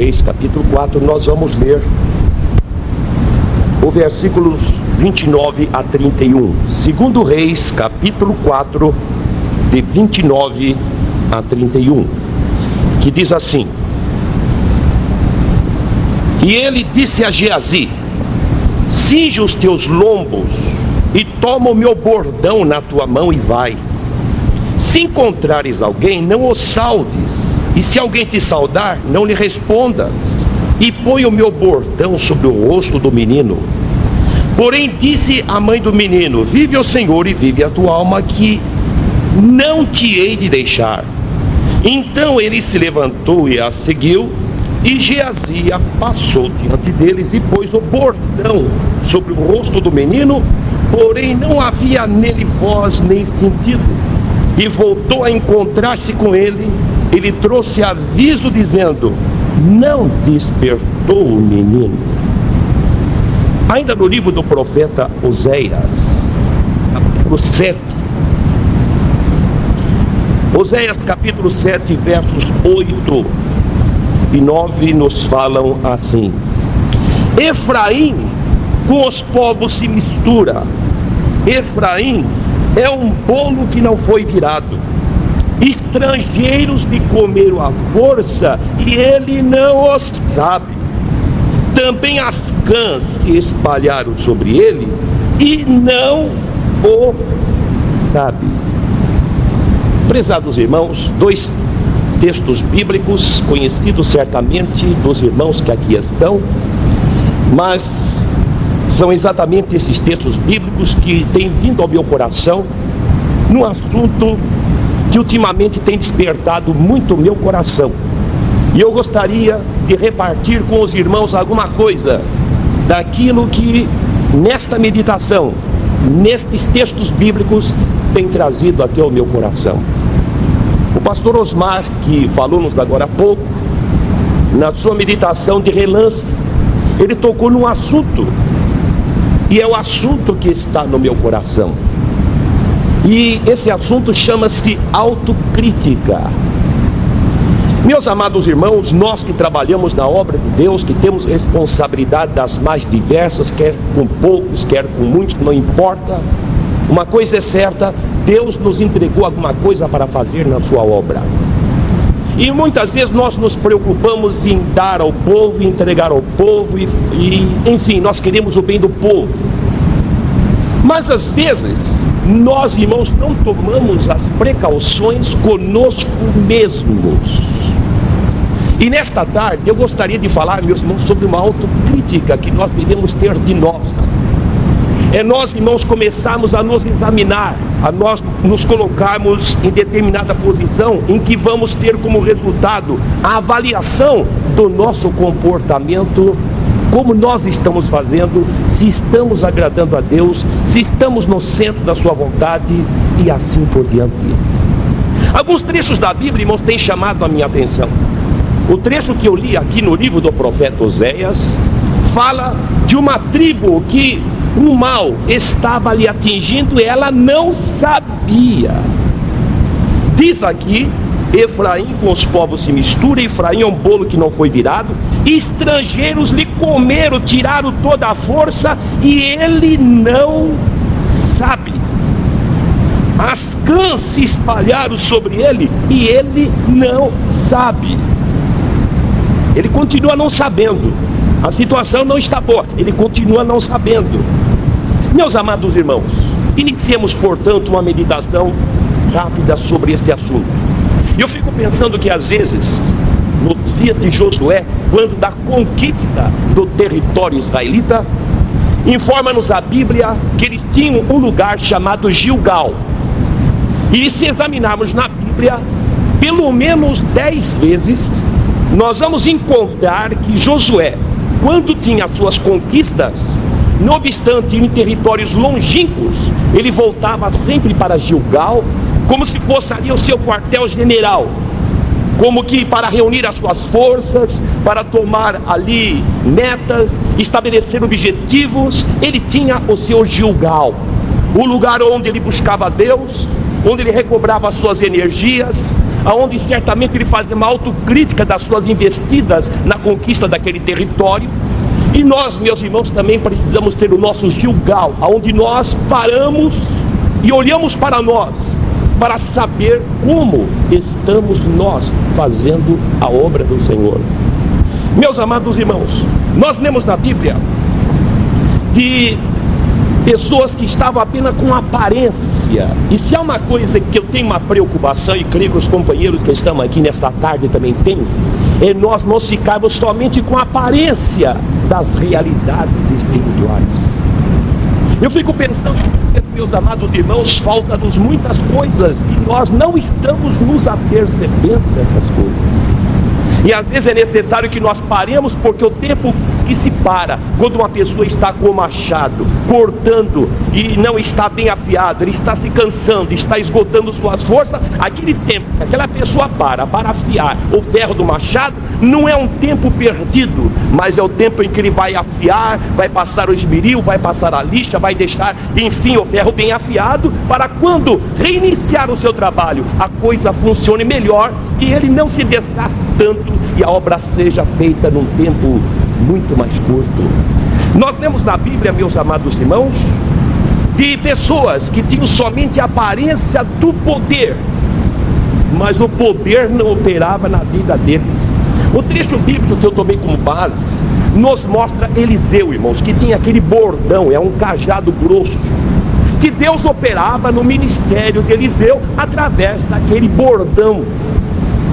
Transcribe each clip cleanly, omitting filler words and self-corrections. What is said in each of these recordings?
Reis, capítulo 4, nós vamos ler o versículos 29 a 31. Segundo Reis, capítulo 4, de 29 a 31, que diz assim: E ele disse a Geazi: cinge os teus lombos e toma o meu bordão na tua mão e vai. Se encontrares alguém, não o saudes, e se alguém te saudar, não lhe respondas, e põe o meu bordão sobre o rosto do menino. Porém disse a mãe do menino: vive o Senhor e vive a tua alma, que não te hei de deixar. Então ele se levantou e a seguiu, e Geazi passou diante deles e pôs o bordão sobre o rosto do menino, porém não havia nele voz nem sentido. E voltou a encontrar-se com ele. Ele trouxe aviso dizendo: não despertou o menino. Ainda no livro do profeta Oséias, capítulo 7. Oséias capítulo 7, versos 8 e 9 nos falam assim: Efraim com os povos se mistura. Efraim é um bolo que não foi virado. Estrangeiros lhe comeram à força e ele não o sabe. Também as cãs se espalharam sobre ele e não o sabe. Prezados irmãos, dois textos bíblicos conhecidos certamente dos irmãos que aqui estão, mas são exatamente esses textos bíblicos que têm vindo ao meu coração num assunto que ultimamente tem despertado muito o meu coração. E eu gostaria de repartir com os irmãos alguma coisa daquilo que nesta meditação, nestes textos bíblicos, tem trazido até o meu coração. O pastor Osmar, que falou-nos agora há pouco, na sua meditação de relance, ele tocou num assunto, e é o assunto que está no meu coração. E esse assunto chama-se autocrítica. Meus amados irmãos, nós que trabalhamos na obra de Deus, que temos responsabilidade das mais diversas, quer com poucos, quer com muitos, não importa. Uma coisa é certa: Deus nos entregou alguma coisa para fazer na sua obra. E muitas vezes nós nos preocupamos em dar ao povo, entregar ao povo, enfim, nós queremos o bem do povo. Mas às vezes, nós, irmãos, não tomamos as precauções conosco mesmos. E nesta tarde eu gostaria de falar, meus irmãos, sobre uma autocrítica que nós devemos ter de nós. É nós, irmãos, começarmos a nos examinar, a nós nos colocarmos em determinada posição em que vamos ter como resultado a avaliação do nosso comportamento, como nós estamos fazendo, se estamos agradando a Deus, se estamos no centro da sua vontade e assim por diante. Alguns trechos da Bíblia, irmãos, têm chamado a minha atenção. O trecho que eu li aqui no livro do profeta Oséias fala de uma tribo que o mal estava lhe atingindo e ela não sabia. Diz aqui: Efraim com os povos se mistura. Efraim é um bolo que não foi virado. Estrangeiros lhe comeram, tiraram toda a força e ele não sabe. As cãs se espalharam sobre ele e ele não sabe. Ele continua não sabendo. A situação não está boa, ele continua não sabendo. Meus amados irmãos, iniciemos, portanto, uma meditação rápida sobre esse assunto. Eu fico pensando que às vezes, nos dias de Josué, quando da conquista do território israelita, informa-nos a Bíblia que eles tinham um lugar chamado Gilgal. E se examinarmos na Bíblia, pelo menos 10 vezes, nós vamos encontrar que Josué, quando tinha as suas conquistas, não obstante em territórios longínquos, ele voltava sempre para Gilgal, como se fosse ali o seu quartel-general, como que para reunir as suas forças, para tomar ali metas, estabelecer objetivos. Ele tinha o seu Gilgal, o lugar onde ele buscava Deus, onde ele recobrava as suas energias, aonde certamente ele fazia uma autocrítica das suas investidas na conquista daquele território. E nós, meus irmãos, também precisamos ter o nosso Gilgal, aonde nós paramos e olhamos para nós, para saber como estamos nós fazendo a obra do Senhor. Meus amados irmãos, nós lemos na Bíblia de pessoas que estavam apenas com aparência. E se há uma coisa que eu tenho uma preocupação, e creio que os companheiros que estão aqui nesta tarde também têm, é nós não ficarmos somente com a aparência das realidades espirituais. Eu fico pensando, meus amados irmãos, falta-nos muitas coisas e nós não estamos nos apercebendo dessas coisas. E às vezes é necessário que nós paremos, porque o tempo que se para, quando uma pessoa está com o machado, cortando e não está bem afiado, ele está se cansando, está esgotando suas forças, aquele tempo que aquela pessoa para afiar o ferro do machado, não é um tempo perdido, mas é o tempo em que ele vai afiar, vai passar o esmeril, vai passar a lixa, vai deixar, enfim, o ferro bem afiado, para quando reiniciar o seu trabalho, a coisa funcione melhor e ele não se desgaste tanto e a obra seja feita num tempo muito mais curto. Nós lemos na Bíblia, meus amados irmãos, de pessoas que tinham somente a aparência do poder, mas o poder não operava na vida deles. O trecho bíblico que eu tomei como base nos mostra Eliseu, irmãos, que tinha aquele bordão, é um cajado grosso, que Deus operava no ministério de Eliseu através daquele bordão.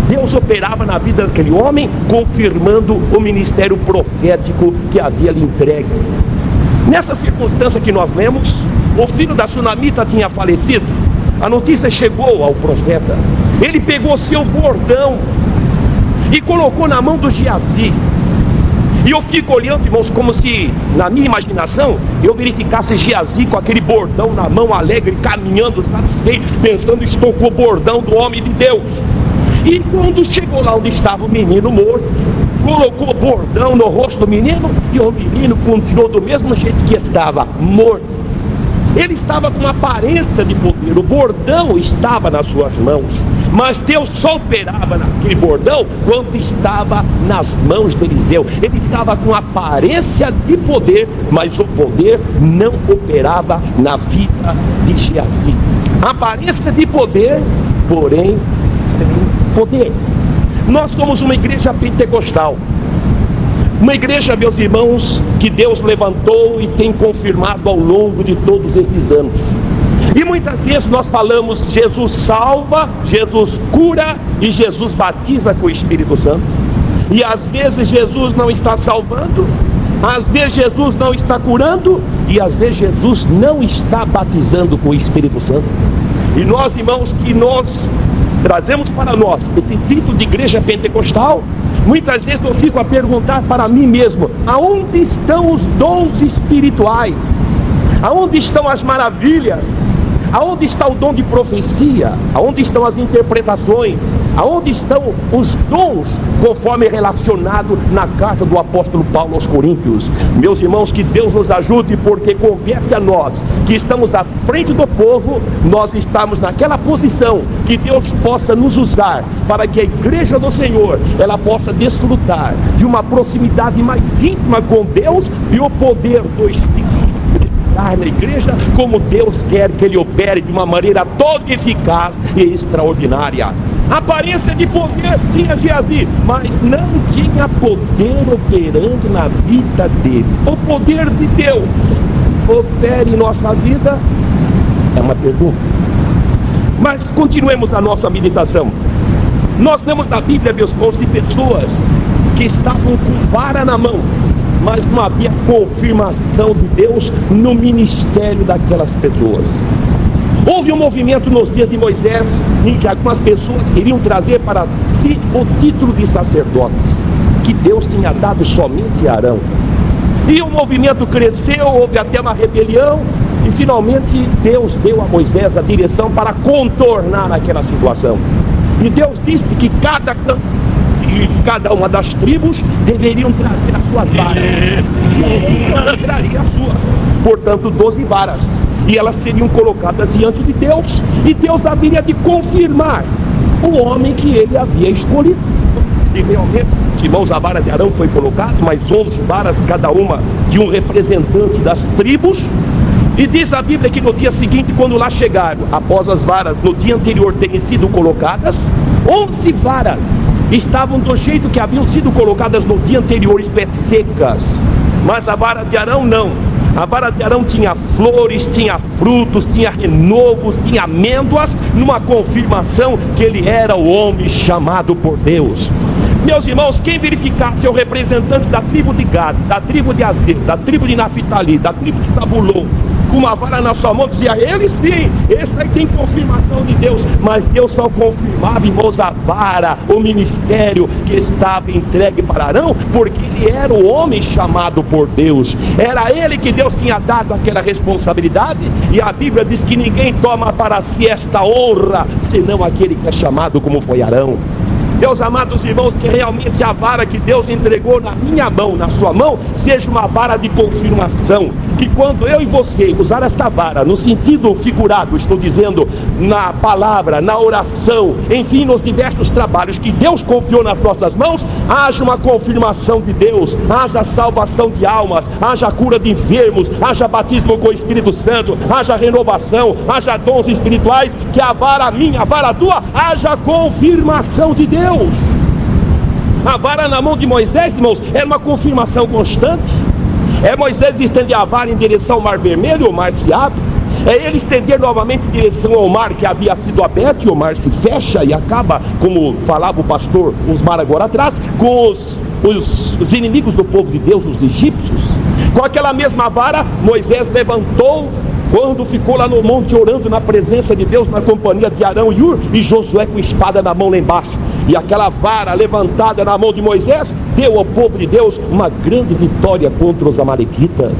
Deus operava na vida daquele homem, confirmando o ministério profético que havia lhe entregue. Nessa circunstância que nós lemos, o filho da sunamita tinha falecido. A notícia chegou ao profeta. Ele pegou seu bordão e colocou na mão do Geazi. E eu fico olhando, irmãos, como se na minha imaginação eu verificasse Geazi com aquele bordão na mão, alegre, caminhando, sabe, pensando, estou com o bordão do homem de Deus. E quando chegou lá onde estava o menino morto, colocou o bordão no rosto do menino, e o menino continuou do mesmo jeito que estava, morto. Ele estava com uma aparência de poder, o bordão estava nas suas mãos, mas Deus só operava naquele bordão quando estava nas mãos de Eliseu. Ele estava com aparência de poder, mas o poder não operava na vida de Geazi. Aparência de poder, porém sem poder. Nós somos uma igreja pentecostal, uma igreja, meus irmãos, que Deus levantou e tem confirmado ao longo de todos estes anos. E muitas vezes nós falamos: Jesus salva, Jesus cura e Jesus batiza com o Espírito Santo. E às vezes Jesus não está salvando, às vezes Jesus não está curando, e às vezes Jesus não está batizando com o Espírito Santo. E nós, irmãos, que nós trazemos para nós esse título de igreja pentecostal, muitas vezes eu fico a perguntar para mim mesmo: aonde estão os dons espirituais? Aonde estão as maravilhas? Aonde está o dom de profecia? Aonde estão as interpretações? Aonde estão os dons, conforme relacionado na carta do apóstolo Paulo aos Coríntios? Meus irmãos, que Deus nos ajude, porque compete a nós, que estamos à frente do povo, nós estamos naquela posição, que Deus possa nos usar, para que a igreja do Senhor, ela possa desfrutar de uma proximidade mais íntima com Deus e o poder do Espírito na igreja, como Deus quer que ele opere de uma maneira toda eficaz e extraordinária. Aparência de poder tinha Geazi, mas não tinha poder operando na vida dele. O poder de Deus opere em nossa vida? É uma pergunta. Mas continuemos a nossa meditação. Nós lemos na Bíblia, meus irmãos, de pessoas que estavam com vara na mão, mas não havia confirmação de Deus no ministério daquelas pessoas. Houve um movimento nos dias de Moisés, em que algumas pessoas queriam trazer para si o título de sacerdote, que Deus tinha dado somente a Arão. E o movimento cresceu, houve até uma rebelião, e finalmente Deus deu a Moisés a direção para contornar aquela situação. E Deus disse que cada uma das tribos deveriam trazer as suas varas, e ela traria a sua, portanto 12 varas, e elas seriam colocadas diante de Deus, e Deus haveria de confirmar o homem que ele havia escolhido. E realmente, irmãos, a vara de Arão foi colocada, mais 11 varas, cada uma de um representante das tribos. E diz a Bíblia que no dia seguinte, quando lá chegaram, após as varas no dia anterior terem sido colocadas, 11 varas estavam do jeito que haviam sido colocadas no dia anterior, isto é, secas. Mas a vara de Arão não. A vara de Arão tinha flores, tinha frutos, tinha renovos, tinha amêndoas, numa confirmação que ele era o homem chamado por Deus. Meus irmãos, quem verificasse o representante da tribo de Gad, da tribo de Aser, da tribo de Naphtali, da tribo de Zabulon, com uma vara na sua mão, dizia: ele sim, esse aí tem confirmação de Deus. Mas Deus só confirmava, irmãos, a vara, o ministério que estava entregue para Arão, porque ele era o homem chamado por Deus. Era ele que Deus tinha dado aquela responsabilidade. E a Bíblia diz que ninguém toma para si esta honra, senão aquele que é chamado como foi Arão. Meus amados irmãos, que realmente a vara que Deus entregou na minha mão, na sua mão, seja uma vara de confirmação. Que quando eu e você usar esta vara, no sentido figurado, estou dizendo, na palavra, na oração, enfim, nos diversos trabalhos que Deus confiou nas nossas mãos, haja uma confirmação de Deus, haja salvação de almas, haja cura de enfermos, haja batismo com o Espírito Santo, haja renovação, haja dons espirituais, que a vara minha, a vara tua, haja confirmação de Deus. A vara na mão de Moisés, irmãos, era uma confirmação constante. É Moisés estender a vara em direção ao mar vermelho, o mar se abre. É ele estender novamente em direção ao mar que havia sido aberto, e o mar se fecha e acaba, como falava o pastor Osmar agora atrás, com os inimigos do povo de Deus, os egípcios. Com aquela mesma vara, Moisés levantou, quando ficou lá no monte orando na presença de Deus, na companhia de Arão e Hur, e Josué com espada na mão lá embaixo. E aquela vara levantada na mão de Moisés deu ao povo de Deus uma grande vitória contra os amalequitas.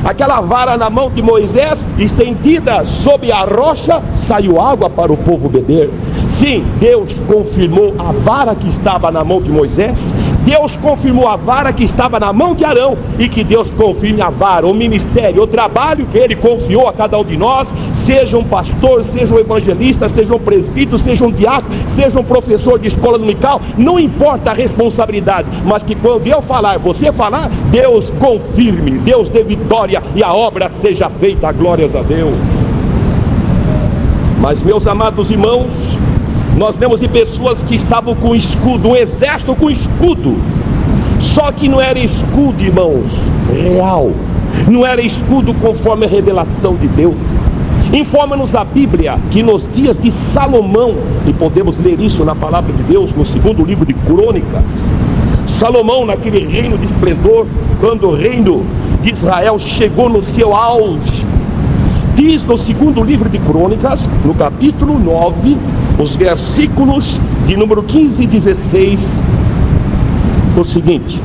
Aquela vara na mão de Moisés, estendida sob a rocha, saiu água para o povo beber. Sim, Deus confirmou a vara que estava na mão de Moisés, Deus confirmou a vara que estava na mão de Arão, e que Deus confirme a vara, o ministério, o trabalho que Ele confiou a cada um de nós, seja um pastor, seja um evangelista, seja um presbítero, seja um diácono, seja um professor de escola dominical, não importa a responsabilidade, mas que quando eu falar, você falar, Deus confirme, Deus dê vitória e a obra seja feita, glórias a Deus. Mas, meus amados irmãos, nós vemos de pessoas que estavam com escudo, um exército com escudo, só que não era escudo, irmãos, real, não era escudo conforme a revelação de Deus. Informa-nos a Bíblia que nos dias de Salomão, e podemos ler isso na palavra de Deus, no segundo livro de Crônicas, Salomão, naquele reino de esplendor, quando o reino de Israel chegou no seu auge, diz no segundo livro de Crônicas, no capítulo 9, os versículos de número 15 e 16, o seguinte: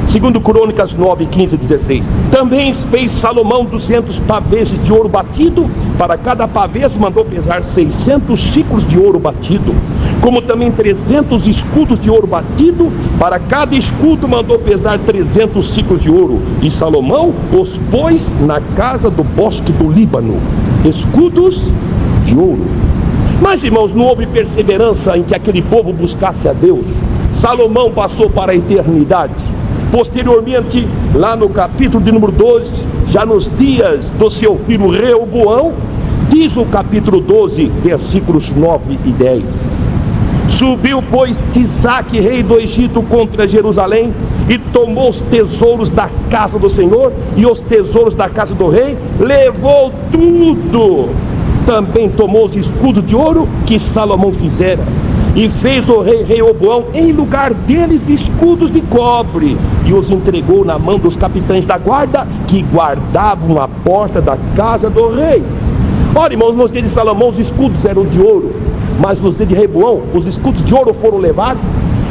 segundo Crônicas 9, 15 e 16. Também fez Salomão 200 paveses de ouro batido, para cada pavês mandou pesar 600 ciclos de ouro batido, como também 300 escudos de ouro batido, para cada escudo mandou pesar 300 ciclos de ouro. E Salomão os pôs na casa do bosque do Líbano, escudos de ouro. Mas, irmãos, não houve perseverança em que aquele povo buscasse a Deus. Salomão passou para a eternidade. Posteriormente, lá no capítulo de número 12, já nos dias do seu filho Reoboão, diz o capítulo 12, versículos 9 e 10. Subiu, pois, Sisaque, rei do Egito, contra Jerusalém, e tomou os tesouros da casa do Senhor e os tesouros da casa do rei, levou tudo. Também tomou os escudos de ouro que Salomão fizera, e fez o rei Reoboão em lugar deles escudos de cobre, e os entregou na mão dos capitães da guarda, que guardavam a porta da casa do rei. Ora, irmãos, nos dias de Salomão os escudos eram de ouro, mas nos dias de Reoboão os escudos de ouro foram levados,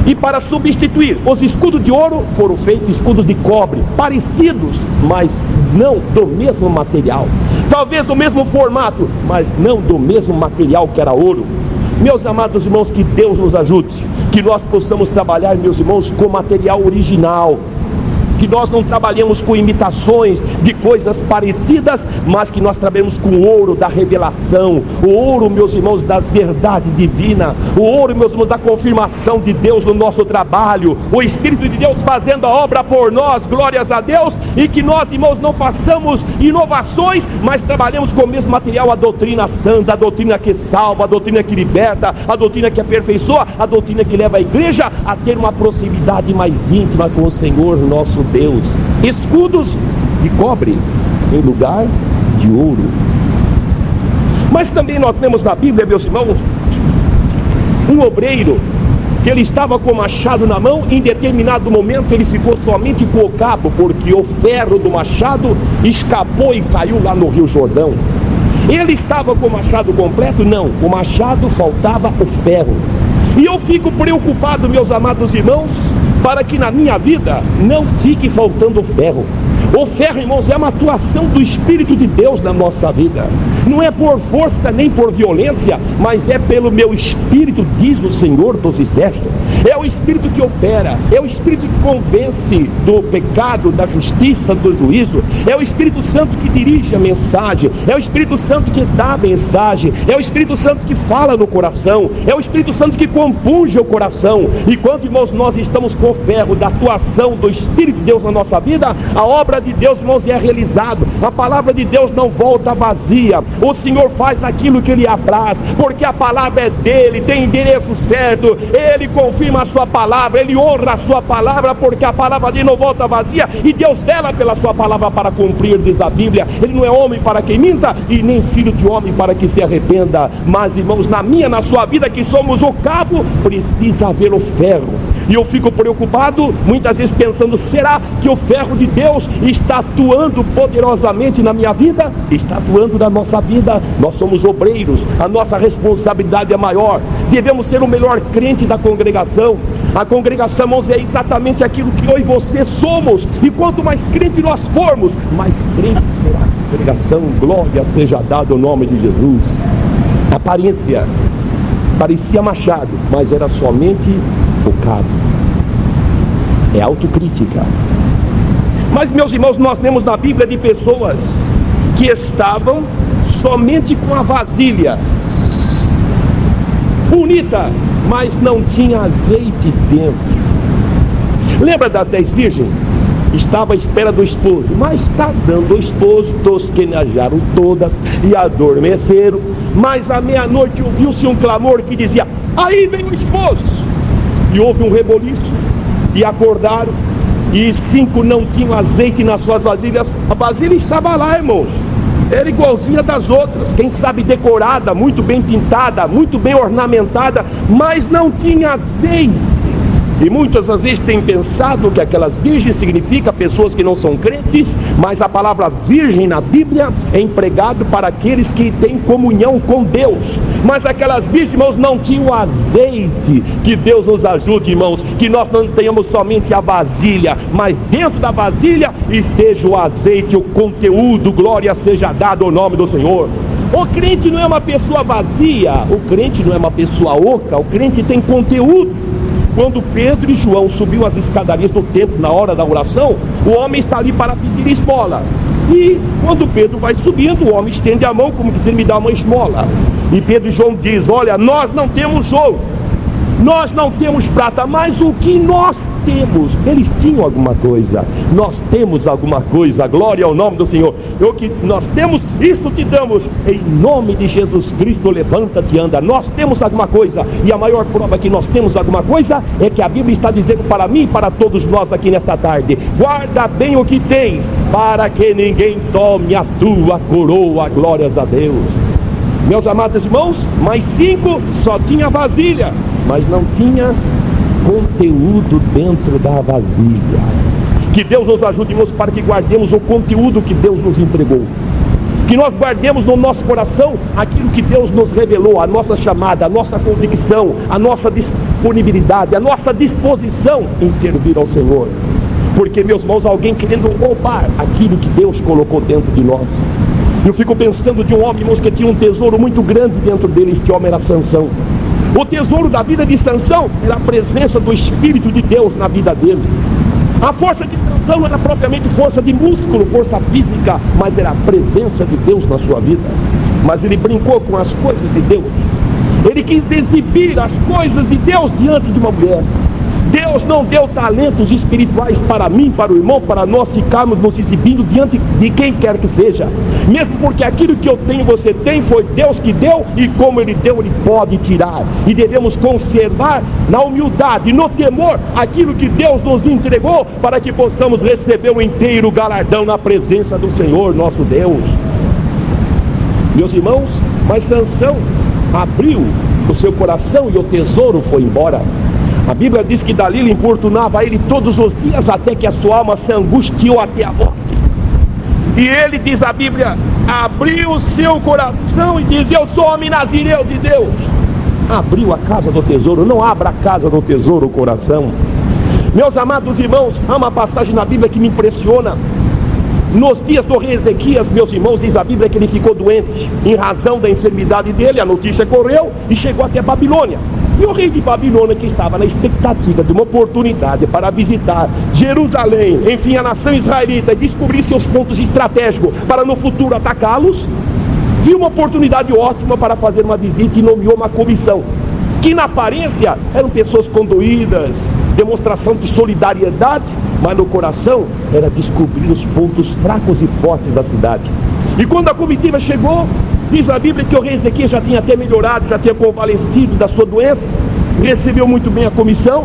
e para substituir os escudos de ouro foram feitos escudos de cobre, parecidos, mas não do mesmo material. Talvez do mesmo formato, mas não do mesmo material que era ouro. Meus amados irmãos, que Deus nos ajude, que nós possamos trabalhar, meus irmãos, com material original. que nós não trabalhamos com imitações de coisas parecidas, mas que nós trabalhamos com o ouro da revelação, o ouro, meus irmãos, das verdades divinas, o ouro, meus irmãos, da confirmação de Deus no nosso trabalho, o Espírito de Deus fazendo a obra por nós, glórias a Deus, e que nós, irmãos, não façamos inovações, mas trabalhemos com o mesmo material, a doutrina santa, a doutrina que salva, a doutrina que liberta, a doutrina que aperfeiçoa, a doutrina que leva a igreja a ter uma proximidade mais íntima com o Senhor nosso Deus. Escudos de cobre em lugar de ouro. Mas também nós vemos na Bíblia, meus irmãos, um obreiro que ele estava com o machado na mão. Em determinado momento ele ficou somente com o cabo, porque o ferro do machado escapou e caiu lá no Rio Jordão. Ele estava com o machado completo? Não, o machado, faltava o ferro. E eu fico preocupado, meus amados irmãos, para que na minha vida não fique faltando ferro. O ferro, irmãos, é uma atuação do Espírito de Deus na nossa vida. Não é por força nem por violência, mas é pelo meu Espírito, diz o Senhor dos Exércitos. É o Espírito que opera, é o Espírito que convence do pecado, da justiça, do juízo. É o Espírito Santo que dirige a mensagem, é o Espírito Santo que dá a mensagem, é o Espírito Santo que fala no coração, é o Espírito Santo que compunge o coração. E quando, irmãos, nós estamos com o ferro da atuação do Espírito de Deus na nossa vida, a obra de Deus, irmãos, é realizada. A palavra de Deus não volta vazia. O Senhor faz aquilo que Ele apraz, porque a palavra é dele, tem endereço certo. Ele confirma a sua palavra, Ele honra a sua palavra, porque a palavra dele não volta vazia, e Deus vela pela sua palavra para cumprir, diz a Bíblia. Ele não é homem para que minta, e nem filho de homem para que se arrependa. Mas, irmãos, na minha, na sua vida, que somos o cabo, precisa haver o ferro. E eu fico preocupado, muitas vezes pensando, será que o ferro de Deus está atuando poderosamente na minha vida? Está atuando na nossa vida. Nós somos obreiros, a nossa responsabilidade é maior. Devemos ser o melhor crente da congregação. A congregação, irmãos, é exatamente aquilo que eu e você somos. E quanto mais crente nós formos, mais crente será a congregação. Glória seja dada ao nome de Jesus. A aparência parecia machado, mas era somente o cabo. É autocrítica. Mas, meus irmãos, nós temos na Bíblia de pessoas que estavam somente com a vasilha bonita, mas não tinha azeite dentro. Lembra das 10 virgens? Estava à espera do esposo, mas tardando o esposo, tosquenejaram todas e adormeceram. Mas à meia-noite ouviu-se um clamor que dizia: aí vem o esposo! E houve um reboliço, e acordaram, e 5 não tinham azeite nas suas vasilhas. A vasilha estava lá, irmãos, era igualzinha das outras, quem sabe decorada, muito bem pintada, muito bem ornamentada, mas não tinha azeite. E muitas vezes tem pensado que aquelas virgens significa pessoas que não são crentes, mas a palavra virgem na Bíblia é empregado para aqueles que têm comunhão com Deus. Mas aquelas virgens, irmãos, não tinham azeite. Que Deus nos ajude, irmãos, que nós não tenhamos somente a vasilha, mas dentro da vasilha esteja o azeite, o conteúdo. Glória seja dada ao nome do Senhor. O crente não é uma pessoa vazia, o crente não é uma pessoa oca, o crente tem conteúdo. Quando Pedro e João subiu as escadarias do templo na hora da oração, o homem está ali para pedir esmola. E quando Pedro vai subindo, o homem estende a mão como dizendo: me dá uma esmola. E Pedro e João diz: olha, nós não temos ouro, nós não temos prata, mas o que nós temos, eles tinham alguma coisa, nós temos alguma coisa, glória ao nome do Senhor. O que nós temos, isto te damos, em nome de Jesus Cristo, levanta-te e anda. Nós temos alguma coisa, e a maior prova que nós temos alguma coisa é que a Bíblia está dizendo para mim e para todos nós aqui nesta tarde: guarda bem o que tens, para que ninguém tome a tua coroa. Glórias a Deus. Meus amados irmãos, mais 5 só tinha vasilha, mas não tinha conteúdo dentro da vasilha. Que Deus nos ajude, irmãos, para que guardemos o conteúdo que Deus nos entregou. Que nós guardemos no nosso coração aquilo que Deus nos revelou, a nossa chamada, a nossa convicção, a nossa disponibilidade, a nossa disposição em servir ao Senhor. Porque, meus irmãos, alguém querendo roubar aquilo que Deus colocou dentro de nós. Eu fico pensando de um homem, irmãos, que tinha um tesouro muito grande dentro dele. Este homem era Sansão. O tesouro da vida de Sansão era a presença do Espírito de Deus na vida dele. A força de Sansão não era propriamente força de músculo, força física, mas era a presença de Deus na sua vida. Mas ele brincou com as coisas de Deus. Ele quis exibir as coisas de Deus diante de uma mulher. Deus não deu talentos espirituais para mim, para o irmão, para nós ficarmos nos exibindo diante de quem quer que seja. Mesmo porque aquilo que eu tenho, você tem, foi Deus que deu, e como Ele deu, Ele pode tirar. E devemos conservar na humildade, no temor, aquilo que Deus nos entregou, para que possamos receber o inteiro galardão na presença do Senhor nosso Deus. Meus irmãos, mas Sansão abriu o seu coração e o tesouro foi embora. A Bíblia diz que Dalila importunava ele todos os dias, até que a sua alma se angustiou até a morte. E ele, diz a Bíblia, abriu o seu coração e diz: eu sou homem nazireu de Deus. Abriu a casa do tesouro. Não abra a casa do tesouro o coração. Meus amados irmãos, há uma passagem na Bíblia que me impressiona. Nos dias do rei Ezequias, meus irmãos, diz a Bíblia que ele ficou doente. Em razão da enfermidade dele, a notícia correu e chegou até Babilônia. E o rei de Babilônia, que estava na expectativa de uma oportunidade para visitar Jerusalém, enfim, a nação israelita, e descobrir seus pontos estratégicos para no futuro atacá-los, viu uma oportunidade ótima para fazer uma visita e nomeou uma comissão, que na aparência eram pessoas condoídas, demonstração de solidariedade, mas no coração era descobrir os pontos fracos e fortes da cidade. E quando a comitiva chegou, diz a Bíblia que o rei Ezequias já tinha até melhorado, já tinha convalescido da sua doença, recebeu muito bem a comissão,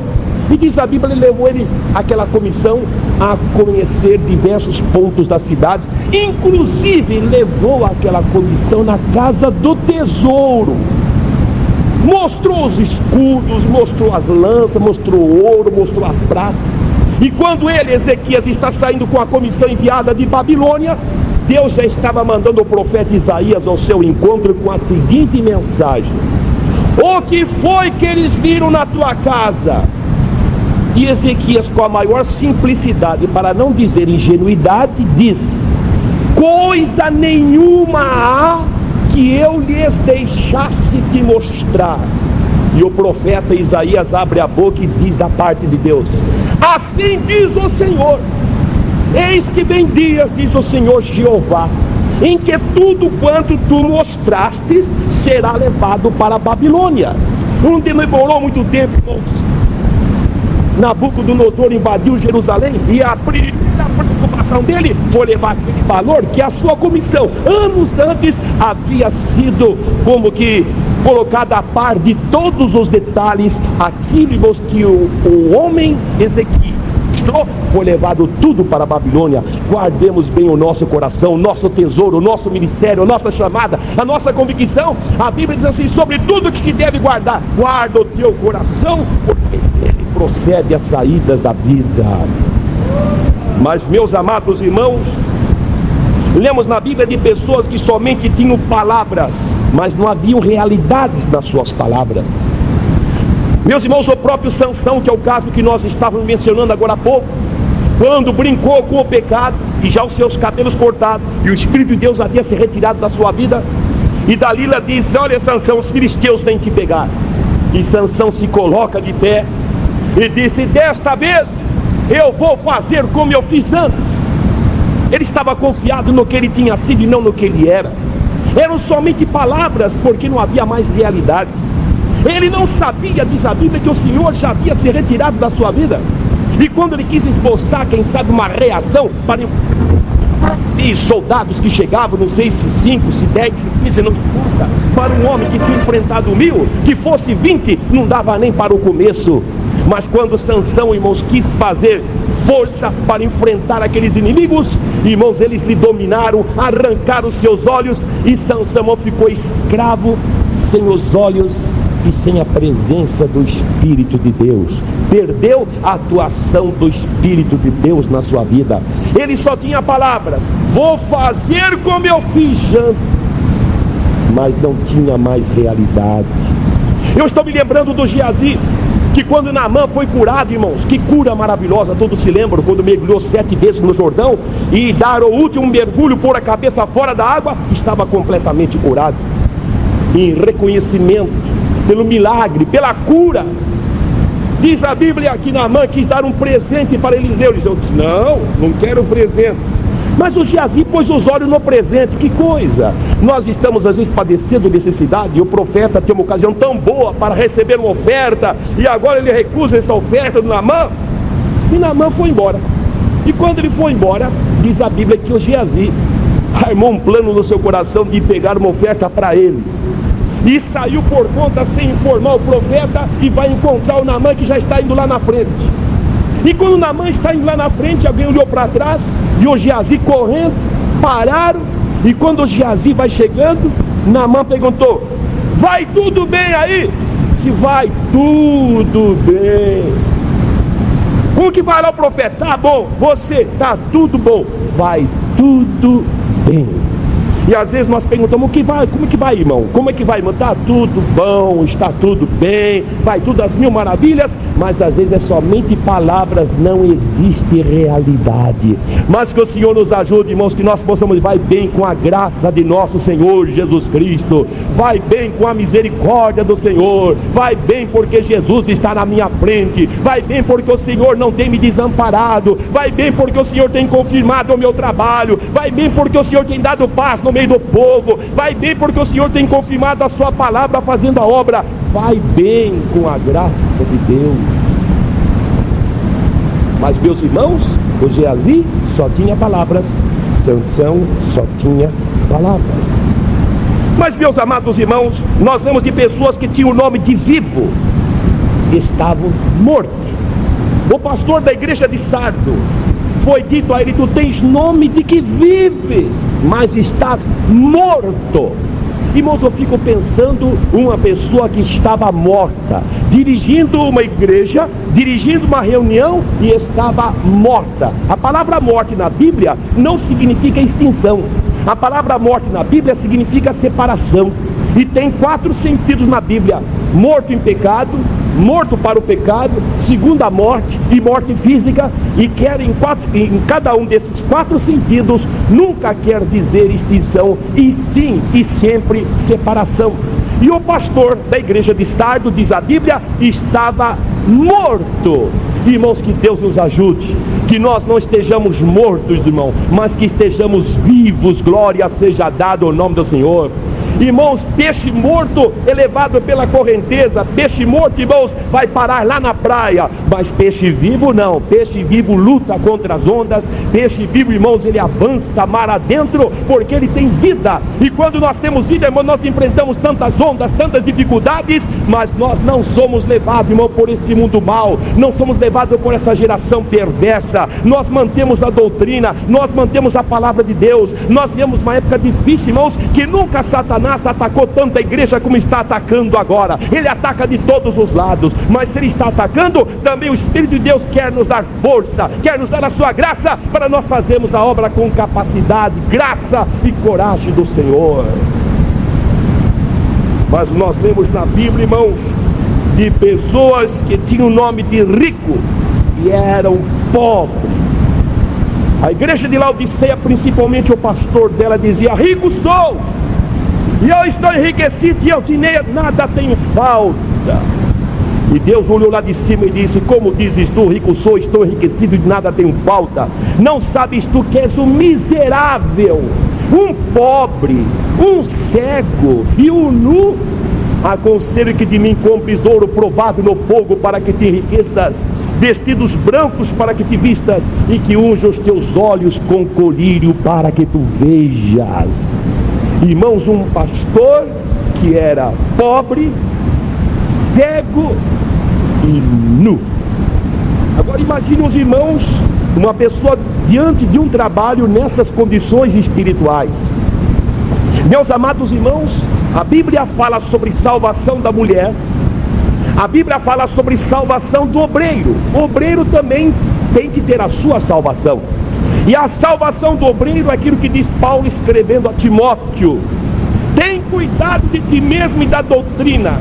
e diz a Bíblia, ele levou aquela comissão a conhecer diversos pontos da cidade, inclusive levou aquela comissão na casa do tesouro, mostrou os escudos, mostrou as lanças, mostrou o ouro, mostrou a prata. E quando ele, Ezequias, está saindo com a comissão enviada de Babilônia, Deus já estava mandando o profeta Isaías ao seu encontro com a seguinte mensagem: o que foi que eles viram na tua casa? E Ezequias, com a maior simplicidade, para não dizer ingenuidade, disse: coisa nenhuma há que eu lhes deixasse de mostrar. E o profeta Isaías abre a boca e diz da parte de Deus: assim diz o Senhor, eis que vem dias, diz o Senhor Jeová, em que tudo quanto tu mostrastes será levado para a Babilônia. Não demorou muito tempo, irmãos. Nabucodonosor invadiu Jerusalém, e a primeira preocupação dele foi levar aquele valor que a sua comissão, anos antes, havia sido como que colocada a par de todos os detalhes. Aquilo, irmãos, que o homem Ezequias foi levado tudo para a Babilônia. Guardemos bem o nosso coração, o nosso tesouro, o nosso ministério, a nossa chamada, a nossa convicção. A Bíblia diz assim: sobre tudo que se deve guardar, guarda o teu coração, porque ele procede às saídas da vida. Mas, meus amados irmãos, lemos na Bíblia de pessoas que somente tinham palavras, mas não haviam realidades nas suas palavras. Meus irmãos, o próprio Sansão, que é o caso que nós estávamos mencionando agora há pouco, quando brincou com o pecado, e já os seus cabelos cortados, e o Espírito de Deus havia se retirado da sua vida, e Dalila disse: olha, Sansão, os filisteus vêm te pegar. E Sansão se coloca de pé e disse: desta vez eu vou fazer como eu fiz antes. Ele estava confiado no que ele tinha sido e não no que ele era. Eram somente palavras, porque não havia mais realidade. Ele não sabia, diz a Bíblia, que o Senhor já havia se retirado da sua vida. E quando ele quis esboçar, quem sabe, uma reação para e soldados que chegavam, não sei se 5, se 10, se 15, não importa, para um homem que tinha enfrentado 1000, que fosse 20, não dava nem para o começo. Mas quando Sansão, irmãos, quis fazer força para enfrentar aqueles inimigos, irmãos, eles lhe dominaram, arrancaram os seus olhos, e Sansão ficou escravo, sem os olhos e sem a presença do Espírito de Deus. Perdeu a atuação do Espírito de Deus na sua vida. Ele só tinha palavras: vou fazer como eu fiz antes, mas não tinha mais realidade. Eu estou me lembrando do Geazi, que quando Naamã foi curado, irmãos, que cura maravilhosa, todos se lembram, quando mergulhou 7 vezes no Jordão, e dar o último mergulho, pôr a cabeça fora da água, estava completamente curado. Em reconhecimento pelo milagre, pela cura, Diz a Bíblia que Naamã quis dar um presente para Eliseu. Eliseu disse: não quero presente. Mas o Geazi pôs os olhos no presente. Que coisa! Nós estamos às vezes padecendo necessidade, e o profeta tem uma ocasião tão boa para receber uma oferta, e agora ele recusa essa oferta do Naamã. E Naamã foi embora. E quando ele foi embora, diz a Bíblia que o Geazi armou um plano no seu coração de pegar uma oferta para ele, e saiu por conta sem informar o profeta, e vai encontrar o Naamã, que já está indo lá na frente. E quando o Naamã está indo lá na frente, alguém olhou para trás, viu o Geazi correndo, pararam, e quando o Geazi vai chegando, Naamã perguntou: vai tudo bem aí? Se vai tudo bem. Como que vai lá o profeta? Tá bom. Você? Tá tudo bom. Vai tudo bem. E às vezes nós perguntamos: como que vai, irmão? Como é que vai, irmão? Tá tudo bom, está tudo bem, vai tudo às mil maravilhas. Mas às vezes é somente palavras, não existe realidade. Mas que o Senhor nos ajude, irmãos, que nós possamos: vai bem com a graça de nosso Senhor Jesus Cristo, vai bem com a misericórdia do Senhor, vai bem porque Jesus está na minha frente, vai bem porque o Senhor não tem me desamparado, vai bem porque o Senhor tem confirmado o meu trabalho, vai bem porque o Senhor tem dado paz no meio do povo, vai bem porque o Senhor tem confirmado a sua palavra fazendo a obra. Vai bem com a graça de Deus. Mas, meus irmãos, o Geazi só tinha palavras, Sansão só tinha palavras. Mas, meus amados irmãos, nós lemos de pessoas que tinham o nome de vivo, estavam mortos. O pastor da igreja de Sardo, foi dito a ele: tu tens nome de que vives, mas estás morto. Irmãos, eu fico pensando, uma pessoa que estava morta, dirigindo uma igreja, dirigindo uma reunião, e estava morta. A palavra morte na Bíblia não significa extinção. A palavra morte na Bíblia significa separação. E tem 4 sentidos na Bíblia: morto em pecado, morto para o pecado, segunda morte e morte física. E em cada um desses 4 sentidos nunca quer dizer extinção, e sim e sempre separação. E o pastor da igreja de Sardo, diz a Bíblia, estava morto. Irmãos, que Deus nos ajude, que nós não estejamos mortos, irmão, mas que estejamos vivos. Glória seja dada ao nome do Senhor. Irmãos, peixe morto é levado pela correnteza. Peixe morto, irmãos, vai parar lá na praia. Mas peixe vivo não. Peixe vivo luta contra as ondas. Peixe vivo, irmãos, ele avança mar adentro, porque ele tem vida. E quando nós temos vida, irmão, nós enfrentamos tantas ondas, tantas dificuldades, mas nós não somos levados, irmão, por esse mundo mau. Não somos levados por essa geração perversa. Nós mantemos a doutrina, nós mantemos a palavra de Deus. Nós vemos uma época difícil, irmãos, que nunca Satanás atacou tanto a igreja como está atacando agora. Ele ataca de todos os lados, mas se ele está atacando, também o Espírito de Deus quer nos dar força, quer nos dar a sua graça, para nós fazermos a obra com capacidade, graça e coragem do Senhor. Mas nós lemos na Bíblia, irmãos, de pessoas que tinham o nome de rico e eram pobres. A igreja de Laodiceia, principalmente o pastor dela, dizia: rico sou, e eu estou enriquecido, e eu de nada tenho falta. E Deus olhou lá de cima e disse: como dizes tu, rico sou, estou enriquecido e de nada tenho falta? Não sabes tu que és um miserável, um pobre, um cego e um nu? Aconselho que de mim compres ouro provado no fogo, para que te enriqueças, vestidos brancos para que te vistas, e que unja os teus olhos com colírio, para que tu vejas. Irmãos, um pastor que era pobre, cego e nu. Agora imagine os irmãos, uma pessoa diante de um trabalho nessas condições espirituais. Meus amados irmãos, a Bíblia fala sobre salvação da mulher, a Bíblia fala sobre salvação do obreiro. O obreiro também tem que ter a sua salvação. E a salvação do obreiro é aquilo que diz Paulo escrevendo a Timóteo: tem cuidado de ti mesmo e da doutrina,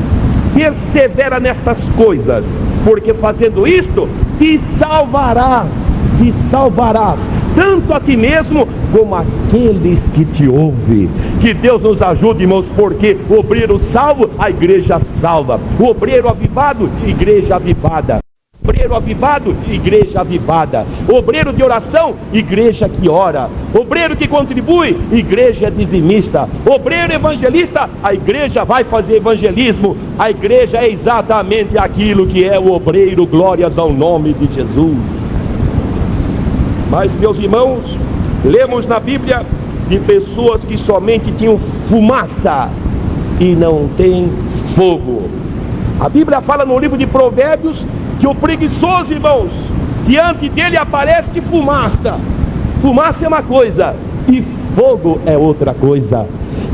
persevera nestas coisas, porque fazendo isto te salvarás, tanto a ti mesmo como aqueles que te ouvem. Que Deus nos ajude, irmãos, porque o obreiro salvo, a igreja salva. O obreiro avivado, igreja avivada. Obreiro avivado, igreja avivada. Obreiro de oração, igreja que ora. Obreiro que contribui, igreja dizimista. Obreiro evangelista, a igreja vai fazer evangelismo. A igreja é exatamente aquilo que é o obreiro. Glórias ao nome de Jesus. Mas, meus irmãos, lemos na Bíblia de pessoas que somente tinham fumaça e não tem fogo. A Bíblia fala no livro de Provérbios que o preguiçoso, irmãos, diante dele aparece fumaça. Fumaça é uma coisa e fogo é outra coisa.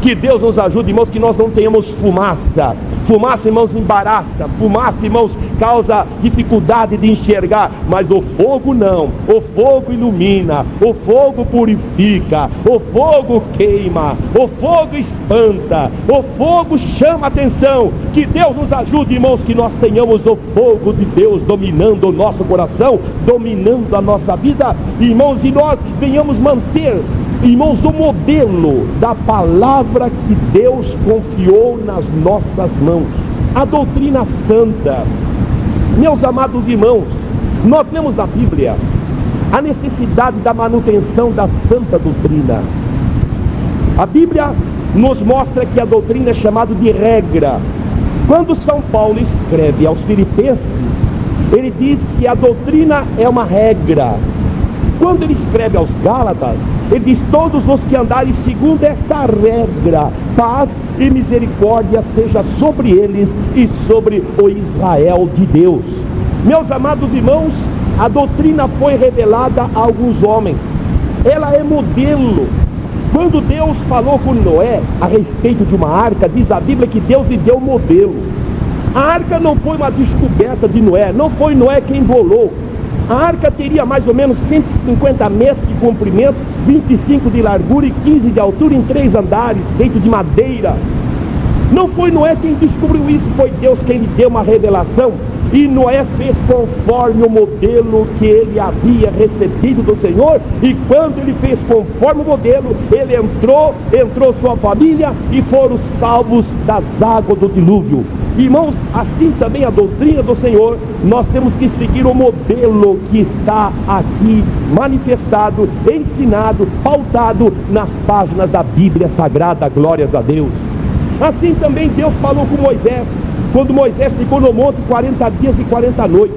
Que Deus nos ajude, irmãos, que nós não tenhamos fumaça. Fumaça, irmãos, embaraça. Fumaça, irmãos, causa dificuldade de enxergar. Mas o fogo não. O fogo ilumina. O fogo purifica. O fogo queima. O fogo espanta. O fogo chama a atenção. Que Deus nos ajude, irmãos, que nós tenhamos o fogo de Deus dominando o nosso coração, dominando a nossa vida, irmãos, e nós venhamos manter, irmãos, o modelo da palavra que Deus confiou nas nossas mãos, a doutrina santa. Meus amados irmãos, nós vemos na Bíblia a necessidade da manutenção da santa doutrina. A Bíblia nos mostra que a doutrina é chamada de regra. Quando São Paulo escreve aos Filipenses, ele diz que a doutrina é uma regra. Quando ele escreve aos Gálatas, ele diz: todos os que andarem segundo esta regra, paz e misericórdia seja sobre eles e sobre o Israel de Deus. Meus amados irmãos, a doutrina foi revelada a alguns homens. Ela é modelo. Quando Deus falou com Noé a respeito de uma arca, diz a Bíblia que Deus lhe deu um modelo. A arca não foi uma descoberta de Noé, não foi Noé quem bolou. A arca teria mais ou menos 150 metros de comprimento, 25 de largura e 15 de altura, em 3 andares, feito de madeira. Não foi Noé quem descobriu isso, foi Deus quem lhe deu uma revelação. E Noé fez conforme o modelo que ele havia recebido do Senhor. E quando ele fez conforme o modelo, ele entrou sua família e foram salvos das águas do dilúvio. Irmãos, assim também a doutrina do Senhor, nós temos que seguir o modelo que está aqui manifestado, ensinado, pautado nas páginas da Bíblia Sagrada. Glórias a Deus. Assim também Deus falou com Moisés, quando Moisés ficou no monte 40 dias e 40 noites,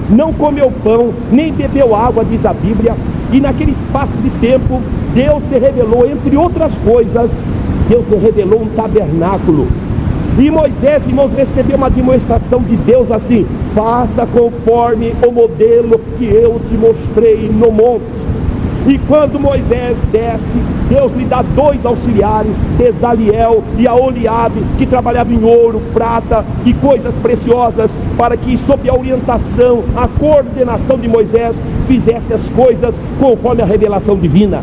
não comeu pão, nem bebeu água, diz a Bíblia, e naquele espaço de tempo, Deus se revelou, entre outras coisas, Deus se revelou um tabernáculo. E Moisés, irmãos, recebeu uma demonstração de Deus assim: faça conforme o modelo que eu te mostrei no monte. E quando Moisés desce, Deus lhe dá 2 auxiliares, Bezaliel e Aholiabe, que trabalhavam em ouro, prata e coisas preciosas, para que, sob a orientação, a coordenação de Moisés, fizesse as coisas conforme a revelação divina.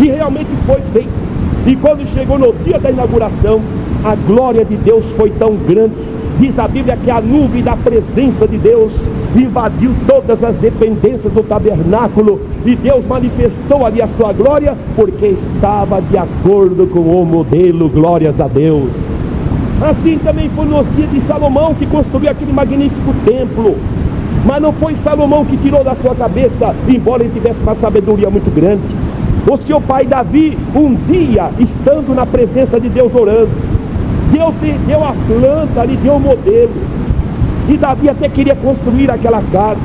E realmente foi feito. E quando chegou no dia da inauguração, a glória de Deus foi tão grande, diz a Bíblia que a nuvem da presença de Deus invadiu todas as dependências do tabernáculo, e Deus manifestou ali a sua glória, porque estava de acordo com o modelo. Glórias a Deus. Assim também foi nos dias de Salomão, que construiu aquele magnífico templo. Mas não foi Salomão que tirou da sua cabeça, embora ele tivesse uma sabedoria muito grande. O seu pai Davi, um dia, estando na presença de Deus orando, Deus lhe deu a planta, lhe deu o modelo. E Davi até queria construir aquela casa,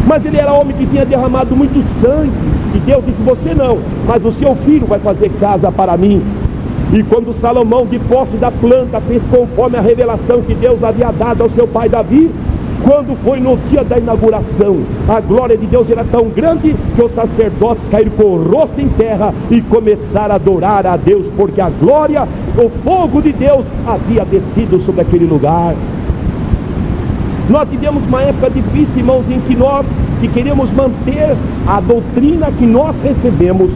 mas ele era homem que tinha derramado muito sangue. E Deus disse: você não, mas o seu filho vai fazer casa para mim. E quando Salomão, de posse da planta, fez conforme a revelação que Deus havia dado ao seu pai Davi, quando foi no dia da inauguração, a glória de Deus era tão grande que os sacerdotes caíram com o rosto em terra e começaram a adorar a Deus, porque a glória, o fogo de Deus havia descido sobre aquele lugar. Nós vivemos uma época difícil, irmãos, em que nós, que queremos manter a doutrina que nós recebemos,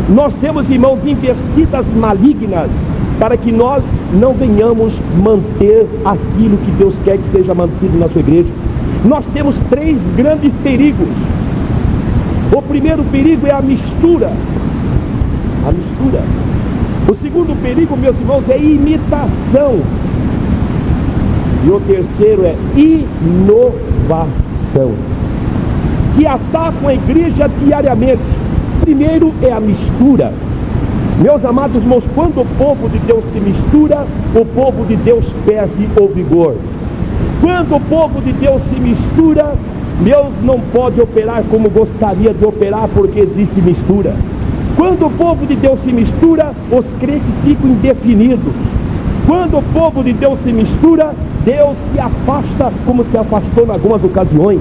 nós temos, irmãos, investidas malignas, para que nós não venhamos manter aquilo que Deus quer que seja mantido na sua igreja. Nós temos 3 grandes perigos. O primeiro perigo é a mistura. A mistura. O segundo perigo, meus irmãos, é imitação. E o terceiro é inovação. perseguição que atacam a igreja diariamente. Primeiro é a mistura. Meus amados irmãos, quando o povo de Deus se mistura, o povo de Deus perde o vigor. Quando o povo de Deus se mistura, Deus não pode operar como gostaria de operar, porque existe mistura. Quando o povo de Deus se mistura, os crentes ficam indefinidos. Quando o povo de Deus se mistura, Deus se afasta, como se afastou em algumas ocasiões.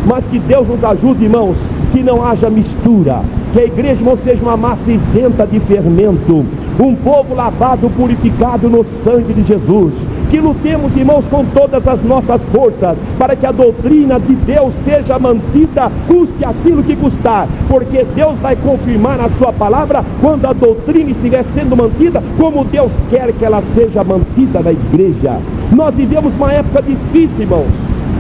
Mas que Deus nos ajude, irmãos, que não haja mistura, que a igreja não seja uma massa isenta de fermento, um povo lavado, purificado no sangue de Jesus. Que lutemos, irmãos, com todas as nossas forças, para que a doutrina de Deus seja mantida, custe aquilo que custar, porque Deus vai confirmar na sua palavra, quando a doutrina estiver sendo mantida, como Deus quer que ela seja mantida na igreja. Nós vivemos uma época difícil, irmãos,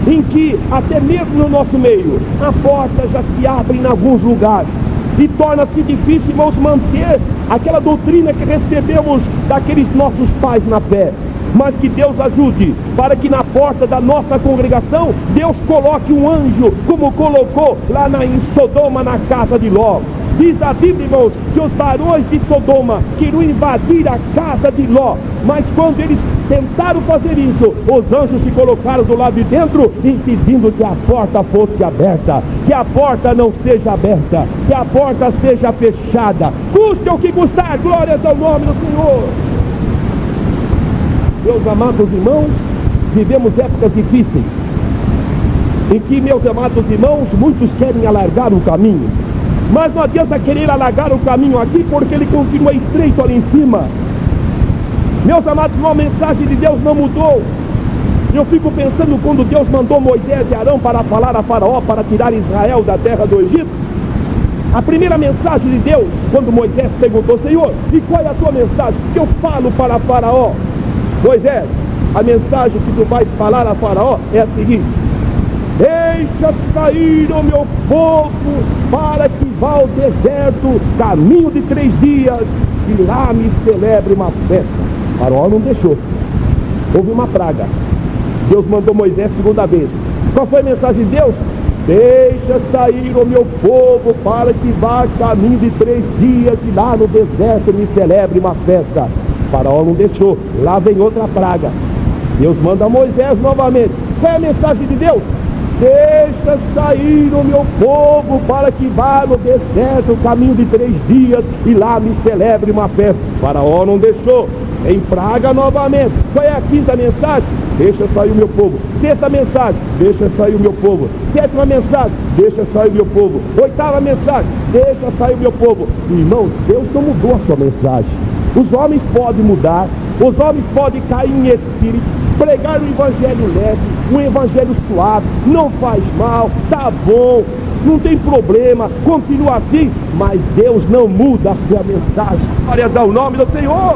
em que, até mesmo no nosso meio, a porta já se abre em alguns lugares, e torna-se difícil, irmãos, manter aquela doutrina que recebemos daqueles nossos pais na fé. Mas que Deus ajude, para que na porta da nossa congregação, Deus coloque um anjo, como colocou lá em Sodoma, na casa de Ló. Diz a Bíblia, irmãos, que os varões de Sodoma queriam invadir a casa de Ló, mas quando eles tentaram fazer isso, os anjos se colocaram do lado de dentro, impedindo que a porta fosse aberta. Que a porta não seja aberta, que a porta seja fechada, custe o que custar. Glórias ao nome do Senhor. Meus amados irmãos, vivemos épocas difíceis, em que, meus amados irmãos, muitos querem alargar o caminho, mas não adianta querer alargar o caminho aqui, porque ele continua estreito ali em cima. Meus amados irmãos, a mensagem de Deus não mudou. Eu fico pensando quando Deus mandou Moisés e Arão para falar a Faraó, para tirar Israel da terra do Egito. A primeira mensagem de Deus, quando Moisés perguntou: Senhor, e qual é a tua mensagem? Que eu falo para Faraó? Moisés, a mensagem que tu vais falar a Faraó é a seguinte: deixa sair o meu povo para que vá ao deserto, caminho de 3 dias, e lá me celebre uma festa. Faraó não deixou. Houve uma praga. Deus mandou Moisés segunda vez. Qual foi a mensagem de Deus? Deixa sair o meu povo para que vá caminho de 3 dias, e lá no deserto me celebre uma festa. Faraó não deixou. Lá vem outra praga. Deus manda Moisés novamente. Qual é a mensagem de Deus? Deixa sair o meu povo para que vá no deserto, caminho de 3 dias, e lá me celebre uma festa. Faraó não deixou. Em praga novamente. Qual é a quinta mensagem? Deixa sair o meu povo. Sexta mensagem: deixa sair o meu povo. Sétima mensagem: deixa sair o meu povo. Oitava mensagem: deixa sair o meu povo. Irmãos, Deus não mudou a sua mensagem. Os homens podem mudar, os homens podem cair em espírito, pregar um evangelho leve, um evangelho suave, não faz mal, tá bom, não tem problema, continua assim, mas Deus não muda a sua mensagem. Glória ao nome do Senhor.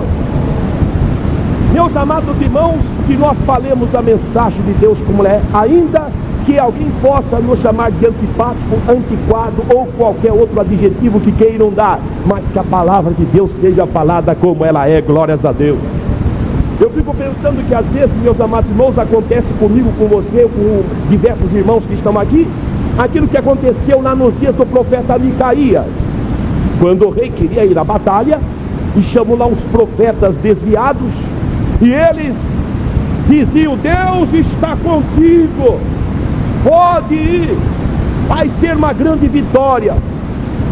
Meus amados irmãos, que nós falemos da mensagem de Deus como ela é, ainda que alguém possa nos chamar de antipático, antiquado ou qualquer outro adjetivo que queiram dar, mas que a palavra de Deus seja falada como ela é. Glórias a Deus. Eu fico pensando que às vezes, meus amados irmãos, acontece comigo, com você, com diversos irmãos que estão aqui, aquilo que aconteceu lá nos dias do profeta Micaías, quando o rei queria ir à batalha e chamou lá os profetas desviados, e eles diziam: Deus está contigo, pode ir, vai ser uma grande vitória.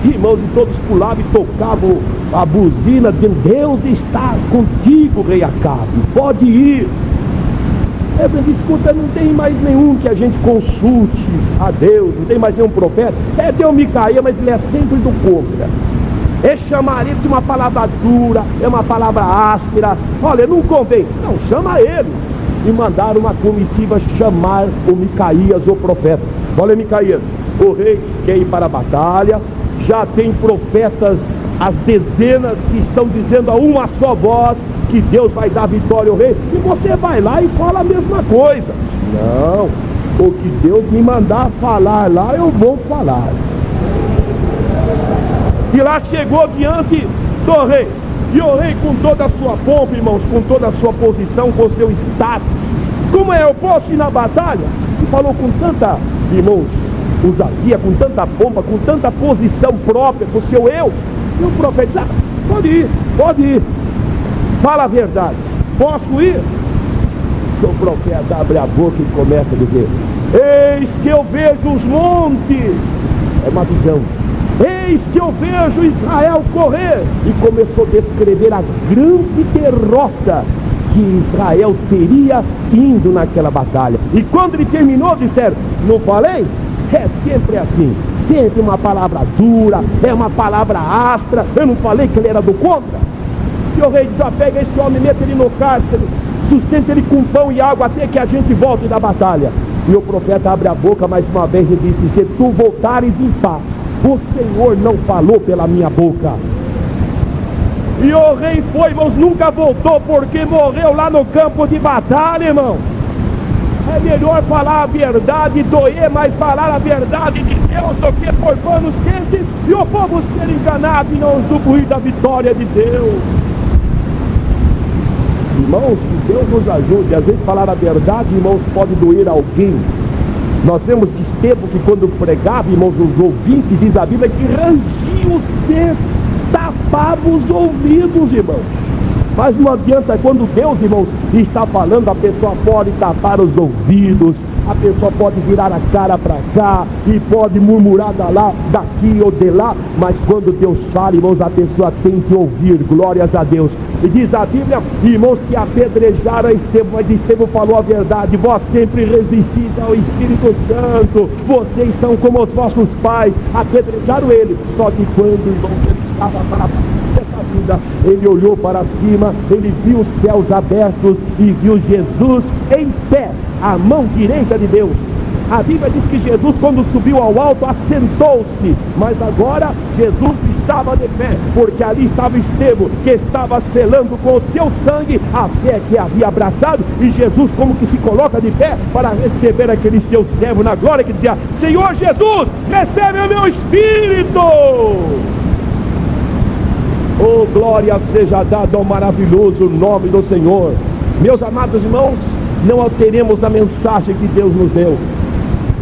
Irmãos, e todos pulavam e tocavam a buzina, dizendo: Deus está contigo, rei Acabe, pode ir. Eu disse: escuta, não tem mais nenhum que a gente consulte a Deus, não tem mais nenhum profeta. Tem o Micaías, mas ele é sempre do contra. É chamar ele de uma palavra dura, é uma palavra áspera. Olha, não convém. Não, chama ele. E mandaram uma comitiva chamar o Micaías, o profeta. Olha, Micaías, o rei quer ir para a batalha, já tem profetas, as dezenas, que estão dizendo a uma só voz que Deus vai dar vitória ao rei, e você vai lá e fala a mesma coisa. Não, o que Deus me mandar falar lá, eu vou falar. E lá chegou diante do rei, e o rei, com toda a sua pompa, irmãos, com toda a sua posição, com o seu status, como é, eu posso ir na batalha? E falou com tanta irmãos, ousadia, com tanta pompa, com tanta posição própria, com o seu eu. E o profeta diz: pode ir, fala a verdade, posso ir? O profeta abre a boca e começa a dizer: eis que eu vejo os montes. É uma visão. Eis que eu vejo Israel correr. E começou a descrever a grande derrota que Israel teria indo naquela batalha. E quando ele terminou, disseram: não falei? É sempre assim, sempre uma palavra dura, é uma palavra áspera. Eu não falei que ele era do contra? E o rei diz: pega esse homem, mete ele no cárcere, sustenta ele com pão e água até que a gente volte da batalha. E o profeta abre a boca mais uma vez e disse: se tu voltares em paz, o Senhor não falou pela minha boca. E o rei foi, irmãos, nunca voltou, porque morreu lá no campo de batalha, irmão. É melhor falar a verdade, doer, mas falar a verdade de Deus do que por panos quentes e o povo ser enganado e não usufruir da vitória de Deus. Irmãos, que Deus nos ajude. Às vezes falar a verdade, irmãos, pode doer alguém. Nós temos Estevão que quando pregava, irmãos, os ouvintes, diz a Bíblia, que rangiam os dentes, tapavam os ouvidos, irmãos. Mas não adianta, quando Deus, irmãos, está falando, a pessoa pode tapar os ouvidos, a pessoa pode virar a cara para cá e pode murmurar daqui ou de lá, mas quando Deus fala, irmãos, a pessoa tem que ouvir. Glórias a Deus. E diz a Bíblia, irmãos, que apedrejaram Estevão, mas Estevão falou a verdade: vós sempre resistis ao Espírito Santo, vocês são como os vossos pais. Apedrejaram ele, só que quando, irmãos, ele estava para dessa vida, ele olhou para cima, ele viu os céus abertos e viu Jesus em pé, à mão direita de Deus. A Bíblia diz que Jesus, quando subiu ao alto, assentou-se, mas agora Jesus estava de pé, porque ali estava Estevão, que estava selando com o seu sangue a fé que havia abraçado. E Jesus como que se coloca de pé para receber aquele seu servo na glória, que dizia: Senhor Jesus, recebe o meu espírito. Oh, glória seja dada ao maravilhoso nome do Senhor. Meus amados irmãos, não alteremos a mensagem que Deus nos deu.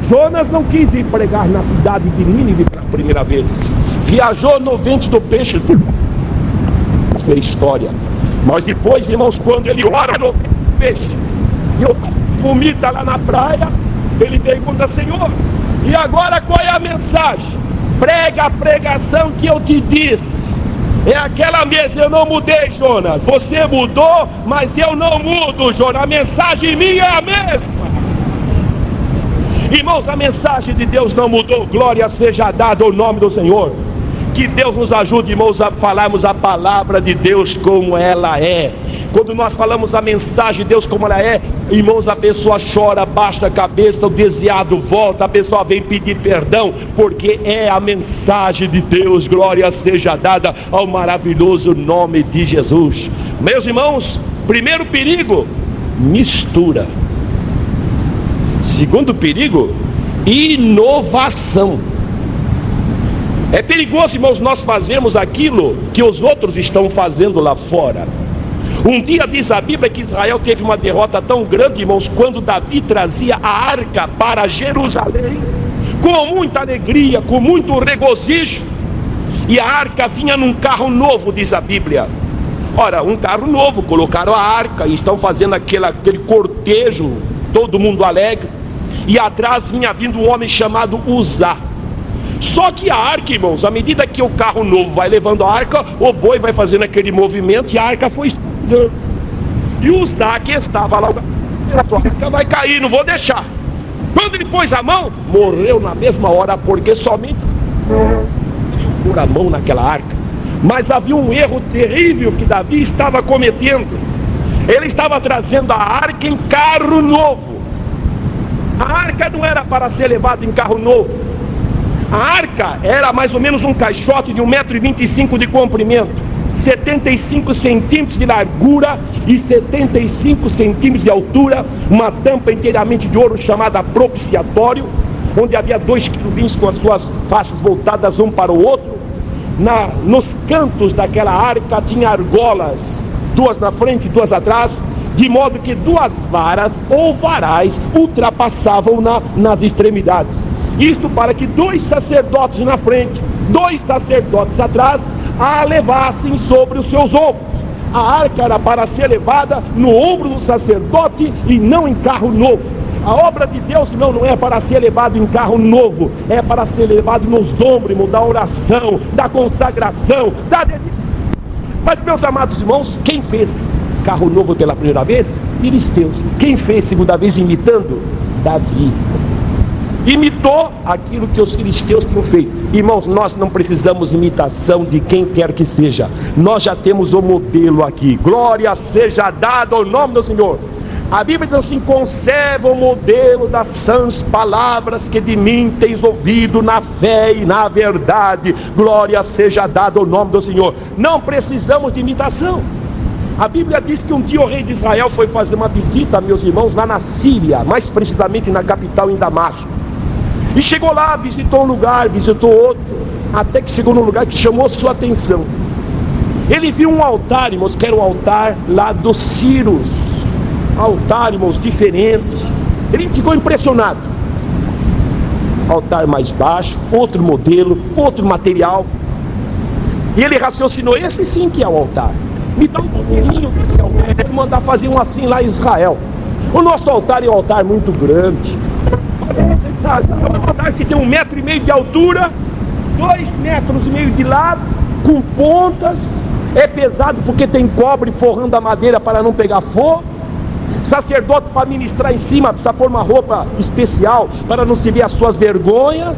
Jonas não quis ir pregar na cidade de Nínive pela primeira vez. Viajou no ventre do peixe. Essa é a história. Mas depois, irmãos, quando ele ora no ventre do peixe e vomita lá na praia, ele pergunta: Senhor, e agora qual é a mensagem? Prega a pregação que eu te disse. É aquela mesma. Eu não mudei, Jonas. Você mudou, mas eu não mudo, Jonas. A mensagem minha é a mesma. Irmãos, a mensagem de Deus não mudou. Glória seja dada ao nome do Senhor. Que Deus nos ajude, irmãos, a falarmos a palavra de Deus como ela é. Quando nós falamos a mensagem de Deus como ela é, irmãos, a pessoa chora, baixa a cabeça, o desviado volta, a pessoa vem pedir perdão, porque é a mensagem de Deus. Glória seja dada ao maravilhoso nome de Jesus. Meus irmãos, primeiro perigo: mistura. Segundo perigo: inovação. É perigoso, irmãos, nós fazermos aquilo que os outros estão fazendo lá fora. Um dia diz a Bíblia que Israel teve uma derrota tão grande, irmãos, quando Davi trazia a arca para Jerusalém, com muita alegria, com muito regozijo, e a arca vinha num carro novo, diz a Bíblia. Ora, um carro novo, colocaram a arca e estão fazendo aquele cortejo, todo mundo alegre, e atrás vinha vindo um homem chamado Uzá. Só que a arca, irmãos, à medida que o carro novo vai levando a arca, o boi vai fazendo aquele movimento e a arca foi estagando. E o Uzá, que estava lá, a arca vai cair, não vou deixar. Quando ele pôs a mão, morreu na mesma hora, porque somente ele pôr a mão naquela arca. Mas havia um erro terrível que Davi estava cometendo. Ele estava trazendo a arca em carro novo. A arca não era para ser levada em carro novo. A arca era mais ou menos um caixote de 1,25 m de comprimento, 75 centímetros de largura e 75 centímetros de altura, uma tampa inteiramente de ouro chamada propiciatório, onde havia 2 querubins com as suas faces voltadas um para o outro. Nos cantos daquela arca tinha argolas, 2 na frente e 2 atrás, de modo que 2 varas ou varais ultrapassavam nas extremidades. Isto para que 2 sacerdotes na frente, 2 sacerdotes atrás, a levassem sobre os seus ombros. A arca era para ser levada no ombro do sacerdote e não em carro novo. A obra de Deus não é para ser levado em carro novo, é para ser levado nos ombros, irmão, da oração, da consagração, da dedicação. Mas, meus amados irmãos, quem fez carro novo pela primeira vez? Filisteus. Quem fez segunda vez imitando? Davi. Imitou aquilo que os filisteus tinham feito. Irmãos, nós não precisamos imitação de quem quer que seja. Nós já temos o modelo aqui. Glória seja dada ao nome do Senhor. A Bíblia diz assim: conserva o modelo das sãs palavras que de mim tens ouvido na fé e na verdade. Glória seja dada ao nome do Senhor. Não precisamos de imitação. A Bíblia diz que um dia o rei de Israel foi fazer uma visita, meus irmãos, lá na Síria, mais precisamente na capital, em Damasco. E chegou lá, visitou um lugar, visitou outro, até que chegou num lugar que chamou sua atenção. Ele viu um altar, irmãos, que era o altar lá dos Círios. Altar, irmãos, diferentes. Ele ficou impressionado. Altar mais baixo, outro modelo, outro material. E ele raciocinou: esse sim que é o altar. Me dá um pouquinho desse altar. Eu vou mandar fazer um assim lá em Israel. O nosso altar é um altar muito grande. É um altar que tem 1,5 metro de altura, 2,5 metros de lado, com pontas. É pesado porque tem cobre forrando a madeira para não pegar fogo. Sacerdote para ministrar em cima precisa pôr uma roupa especial para não se ver as suas vergonhas.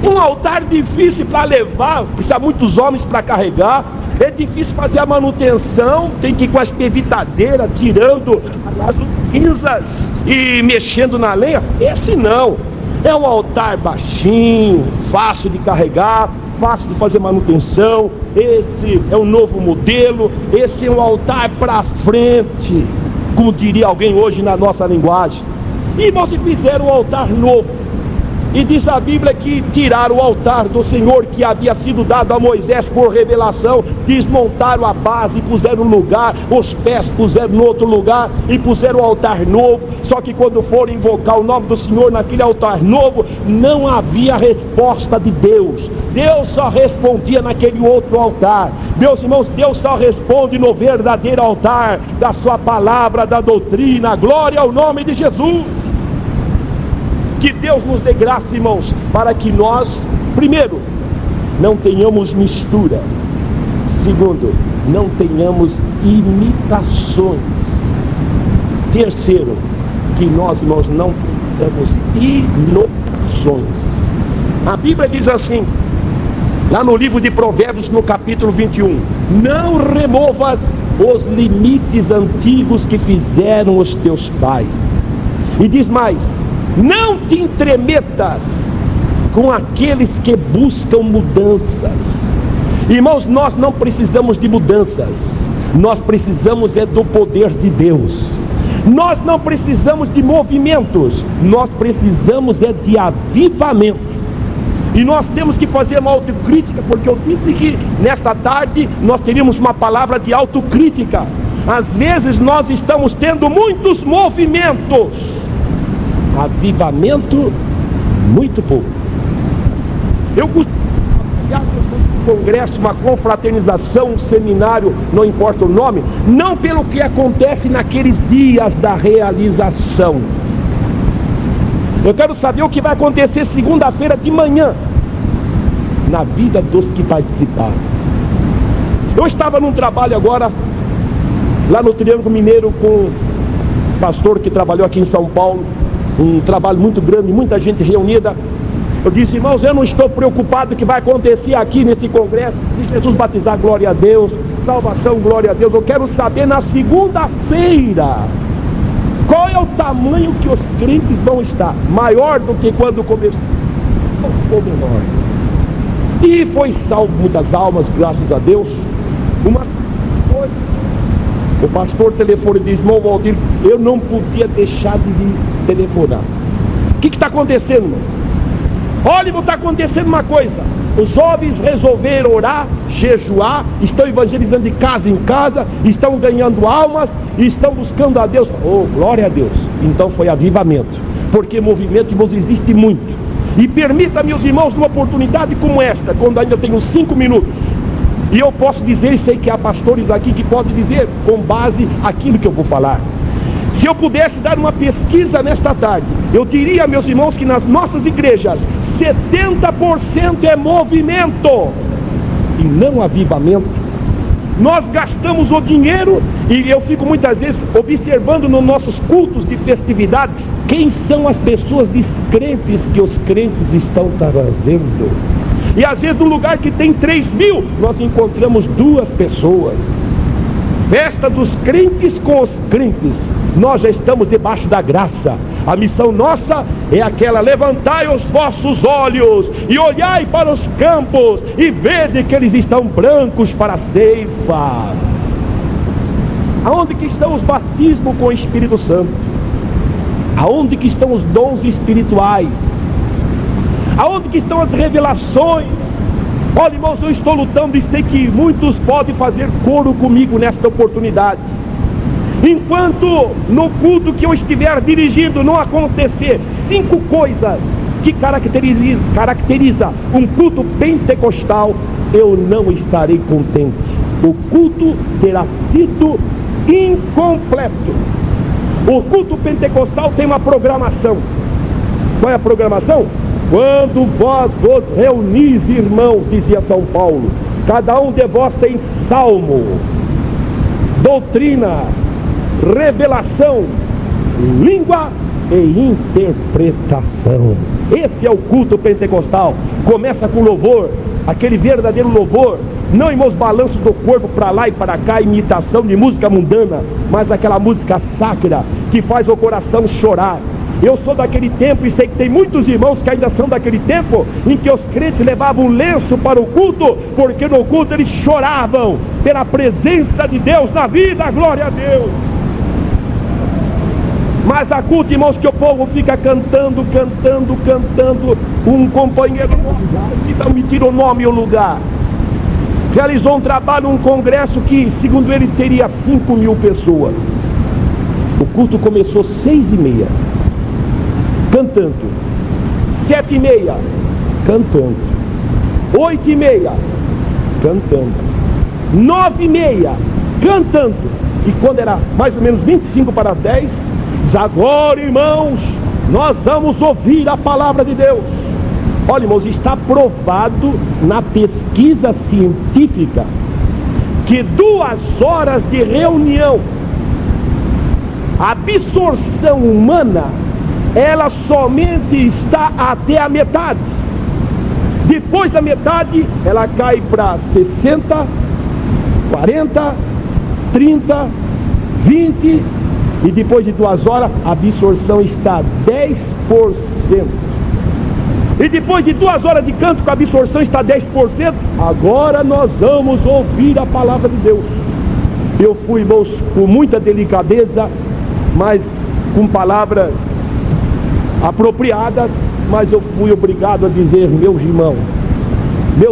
Um altar difícil para levar, precisa muitos homens para carregar. É difícil fazer a manutenção, tem que ir com as pevitadeiras, tirando as cinzas e mexendo na lenha. Esse não, é um altar baixinho, fácil de carregar, fácil de fazer manutenção. Esse é um novo modelo, esse é um altar para frente, como diria alguém hoje na nossa linguagem. E se fizeram um altar novo. E diz a Bíblia que tiraram o altar do Senhor que havia sido dado a Moisés por revelação, desmontaram a base, puseram no lugar, os pés puseram no outro lugar e puseram o altar novo. Só que quando foram invocar o nome do Senhor naquele altar novo, não havia resposta de Deus. Deus só respondia naquele outro altar. Meus irmãos, Deus só responde no verdadeiro altar da sua palavra, da doutrina. Glória ao nome de Jesus. Que Deus nos dê graça, irmãos, para que nós, primeiro, não tenhamos mistura. Segundo, não tenhamos imitações. Terceiro, que nós, irmãos, não tenhamos inovações. A Bíblia diz assim, lá no livro de Provérbios, no capítulo 21, não removas os limites antigos que fizeram os teus pais. E diz mais, não te entremetas com aqueles que buscam mudanças. Irmãos, nós não precisamos de mudanças. Nós precisamos do poder de Deus. Nós não precisamos de movimentos. Nós precisamos de avivamento. E nós temos que fazer uma autocrítica, porque eu disse que nesta tarde nós teríamos uma palavra de autocrítica. Às vezes nós estamos tendo muitos movimentos, avivamento muito pouco. Eu gostaria de um congresso, uma confraternização, um seminário, não importa o nome, não pelo que acontece naqueles dias da realização. Eu quero saber o que vai acontecer segunda-feira de manhã na vida dos que participaram. Eu estava num trabalho agora lá no Triângulo Mineiro com um pastor que trabalhou aqui em São Paulo, um trabalho muito grande, muita gente reunida. Eu disse, irmãos, eu não estou preocupado com o que vai acontecer aqui nesse congresso, de Jesus batizar, glória a Deus, salvação, glória a Deus. Eu quero saber na segunda-feira qual é o tamanho que os crentes vão estar, maior do que quando começou ou menor. E foi salvo muitas almas, graças a Deus. Uma coisa, o pastor telefona e diz, irmão Valdir, eu não podia deixar de telefonar. O que está acontecendo, irmão? Olha, está acontecendo uma coisa. Os jovens resolveram orar, jejuar, estão evangelizando de casa em casa, estão ganhando almas, estão buscando a Deus. Oh, glória a Deus! Então foi avivamento, porque movimento, irmãos, existe muito. E permita, meus irmãos, numa oportunidade como esta, quando ainda tenho 5 minutos, e eu posso dizer, sei que há pastores aqui que podem dizer, com base aquilo que eu vou falar. Se eu pudesse dar uma pesquisa nesta tarde, eu diria, meus irmãos, que nas nossas igrejas, 70% é movimento e não avivamento. Nós gastamos o dinheiro, e eu fico muitas vezes observando nos nossos cultos de festividade, quem são as pessoas descrentes que os crentes estão trazendo. E às vezes no lugar que tem 3.000, nós encontramos 2 pessoas. Festa dos crentes com os crentes. Nós já estamos debaixo da graça. A missão nossa é aquela: levantai os vossos olhos e olhai para os campos e vede que eles estão brancos para a ceifa. Aonde que estão os batismos com o Espírito Santo? Aonde que estão os dons espirituais? Aonde que estão as revelações? Olha, irmãos, eu estou lutando e sei que muitos podem fazer coro comigo nesta oportunidade. Enquanto no culto que eu estiver dirigindo não acontecer 5 coisas que caracteriza um culto pentecostal, eu não estarei contente. O culto terá sido incompleto. O culto pentecostal tem uma programação. Qual é a programação? Quando vós vos reunis, irmãos, dizia São Paulo, cada um de vós tem salmo, doutrina, revelação, língua e interpretação. Esse é o culto pentecostal. Começa com louvor, aquele verdadeiro louvor, não, irmãos, balanço do corpo para lá e para cá, imitação de música mundana, mas aquela música sacra que faz o coração chorar. Eu sou daquele tempo e sei que tem muitos irmãos que ainda são daquele tempo em que os crentes levavam um lenço para o culto, porque no culto eles choravam pela presença de Deus na vida. Glória a Deus! Mas há culto, irmãos, que o povo fica cantando. Um companheiro que não me tira o nome e o lugar realizou um trabalho, um congresso que, segundo ele, teria 5.000 pessoas. O culto começou 6h30 cantando, 7h30 cantando, 8h30 cantando, 9h30 cantando, e quando era mais ou menos 25 para as 10, diz: agora, irmãos, nós vamos ouvir a palavra de Deus. Olha, irmãos, está provado na pesquisa científica que 2 horas de reunião, a absorção humana, ela somente está até a metade. Depois da metade, ela cai para 60, 40, 30, 20, e depois de 2 horas, a absorção está 10%. E depois de 2 horas de canto, com a absorção está 10%, agora nós vamos ouvir a palavra de Deus. Eu fui, irmãos, com muita delicadeza, mas com palavras apropriadas, mas eu fui obrigado a dizer: meus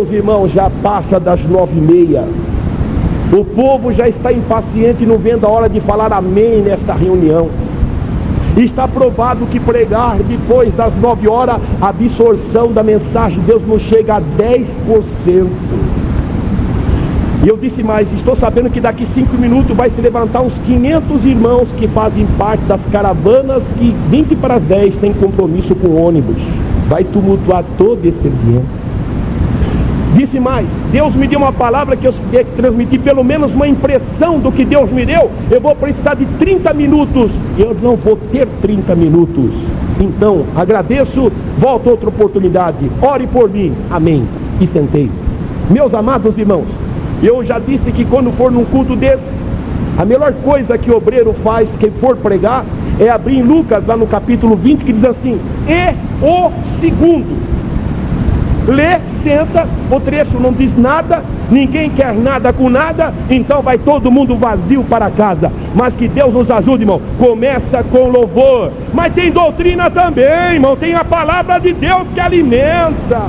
irmãos, já passa das 9h30, o povo já está impaciente, não vendo a hora de falar amém nesta reunião. Está provado que pregar depois das 9 horas, a absorção da mensagem de Deus não chega a 10%. E eu disse mais: estou sabendo que daqui 5 minutos vai se levantar uns 500 irmãos que fazem parte das caravanas que 20 para as 10 tem compromisso com o ônibus. Vai tumultuar todo esse ambiente. Disse mais: Deus me deu uma palavra que eu tinha que transmitir, pelo menos uma impressão do que Deus me deu. Eu vou precisar de 30 minutos. Eu não vou ter 30 minutos. Então, agradeço, volto outra oportunidade. Ore por mim. Amém. E sentei. Meus amados irmãos, eu já disse que quando for num culto desse, a melhor coisa que o obreiro faz, quem for pregar, é abrir em Lucas, lá no capítulo 20, que diz assim: e o segundo. Lê, senta, o trecho não diz nada, ninguém quer nada com nada, então vai todo mundo vazio para casa. Mas que Deus nos ajude, irmão. Começa com louvor, mas tem doutrina também, irmão. Tem a palavra de Deus que alimenta.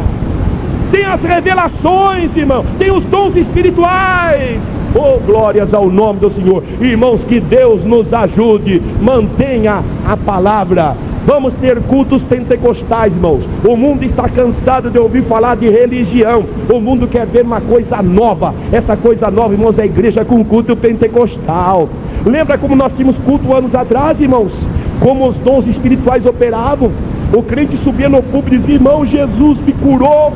tem as revelações, irmão, tem os dons espirituais. Oh, glórias ao nome do Senhor. Irmãos, que Deus nos ajude. Mantenha a palavra. Vamos ter cultos pentecostais, irmãos. O mundo está cansado de ouvir falar de religião. O mundo quer ver uma coisa nova. Essa coisa nova, irmãos, é a igreja com culto pentecostal. Lembra como nós tínhamos culto anos atrás, irmãos? Como os dons espirituais operavam. O crente subia no púlpito e dizia: irmão, Jesus me curou,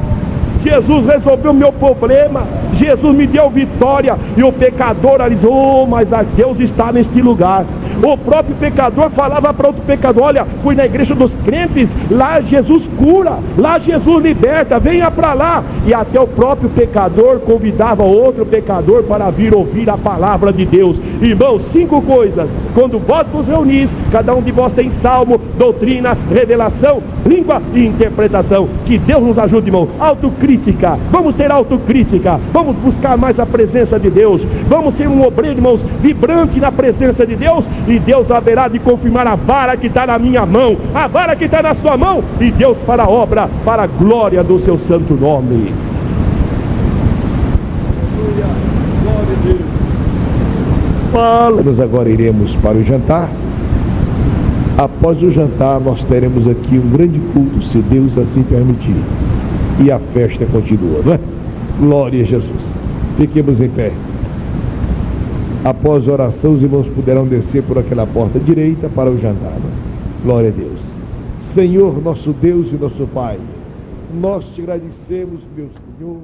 Jesus resolveu o meu problema, Jesus me deu vitória. E o pecador ali diz: oh, mas Deus está neste lugar. O próprio pecador falava para outro pecador: olha, fui na igreja dos crentes, lá Jesus cura, lá Jesus liberta, venha para lá. E até o próprio pecador convidava outro pecador para vir ouvir a palavra de Deus. Irmãos, 5 coisas: quando vós vos reunis, cada um de vós tem salmo, doutrina, revelação, língua e interpretação. Que Deus nos ajude, irmão. Autocrítica, vamos ter autocrítica, vamos buscar mais a presença de Deus, vamos ser um obreiro, irmãos, vibrante na presença de Deus. E Deus haverá de confirmar a vara que está na minha mão, a vara que está na sua mão, e Deus fará obra para a glória do seu santo nome. Glória a Deus. Nós agora iremos para o jantar. Após o jantar nós teremos aqui um grande culto, se Deus assim permitir, e a festa continua, não é? Glória a Jesus. Fiquemos em pé. Após a oração, os irmãos poderão descer por aquela porta direita para o jantar. Glória a Deus. Senhor, nosso Deus e nosso Pai, nós te agradecemos, meu Senhor.